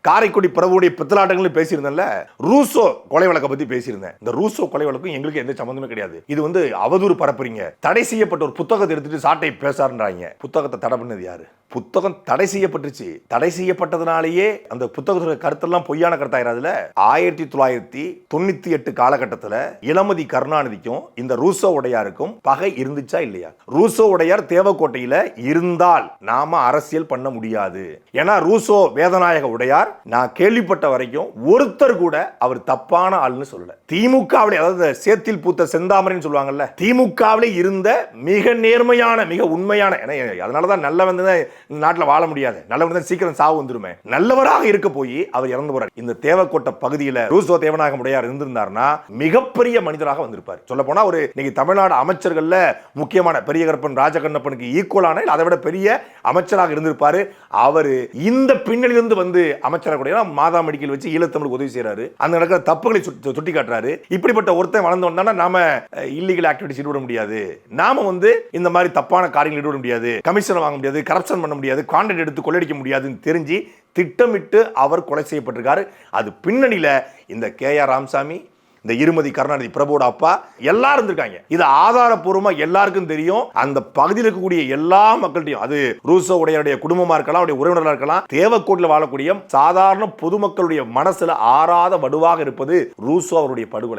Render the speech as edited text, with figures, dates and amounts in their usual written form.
காரைக்குடி பிரபுடைய பித்தலாட்டங்கள் பேசியிருந்தேன்ல, ரூசோ கொலை வழக்கை பத்தி பேசியிருந்தேன். இந்த ரூசோ கொலை வழக்கும் எங்களுக்கு எந்த சம்பந்தமே கிடையாது. இது வந்து அவதூறு பரப்புறீங்க. தடை செய்யப்பட்ட ஒரு புத்தகத்தை எடுத்துட்டு சாட்டை பேசாருன்றாங்க. புத்தகத்தை தடை பண்ணது யாரு? புத்தகம் தடை செய்யப்பட்டுச்சு. தடை செய்யப்பட்டதுனாலேயே அந்த புத்தகத்தோட கருத்தெல்லாம் பொய்யான கருத்தாயிராதுல. 1998 காலகட்டத்தில் இளமதி கருணாநிதிக்கும் இந்த ரூசோ உடையாருக்கும் பகை இருந்துச்சா இல்லையா? ரூசோ உடையார் தேவக்கோட்டையில இருந்தால் நாம அரசியல் பண்ண முடியாது. ஏன்னா ரூசோ வேதநாயக உடையார் நான் கேள்விப்பட்ட வரைக்கும் ஒருத்தர் கூட அவர் தப்பான ஆள்னு சொல்லல. திமுகவிலே, அதாவது சேத்தில் பூத்த செந்தாமரைன்னு சொல்லுவாங்கல்ல, திமுகவிலே இருந்த மிக நேர்மையான, மிக உண்மையான, அதனாலதான் நல்லவன் நாட்டில் வாழ முடியாது, நல்லவன் தான் சீக்கிரம் சாவு வந்துருமே, நல்லவராக இருக்க போய் அவர் இறந்து போறார். இந்த தேவக்கோட்டை பகுதியில் ரூசோ தேவநாயகம் உடையார் இருந்திருந்தார்னா மிகப்பெரிய மனிதராக வந்திருப்பார். சொல்ல போனா ஒரு இன்னைக்கு தமிழ்நாடு அமைச்சர்கள்ல முக்கியமான பெரிய கருப்பன் ராஜகண்ணப்பனுக்கு ஈக்குவலான, அதை விட பெரிய அமைச்சராக இருந்திருப்பாரு. அவர் இந்த பின்னணியிலிருந்து வந்து அமைச்சராக கூட மாதா மெடிக்கல் வச்சு ஈழத்தமிழுக்கு உதவி செய்யறாரு, அந்த நடக்கிற தப்புகளை சுட்டி காட்டுறாரு. இப்படிப்பட்ட ஒருத்தன் வளர்ந்து வந்தானா நாம இல்லீகல் ஆக்டிவிட்டிஸ் ஈடுபட முடியாது, நாம வந்து இந்த மாதிரி தப்பான காரியங்கள் ஈடுபட முடியாது, கமிஷன் வாங்க முடியாது, கரப்ஷன் பண்ண முடியாது, கான்ட்ராக்ட் எடுத்து கொள்ளடிக்க முடியாதுன்னு தெரிஞ்சு திட்டமிட்டு அவர் கொலை செய்யப்பட்டிருக்காரு. அது பின்னணியில இந்த KR ராமசாமி, இந்த இருமதி கருணாநிதி பிரபுவோட அப்பா எல்லாரும் இருந்திருக்காங்க. இது ஆதாரப்பூர்வமா எல்லாருக்கும் தெரியும். அந்த பகுதியில் இருக்கக்கூடிய எல்லா மக்கள்கிட்டையும், அது ரூசோ உடையாருடைய குடும்பமா இருக்கலாம், அவருடைய உறவினர்களா இருக்கலாம், தேவக்கோட்டில் வாழக்கூடிய சாதாரண பொதுமக்களுடைய மனசுல ஆறாத வடுவாக இருப்பது ரூசோ அவருடைய படுகொலை.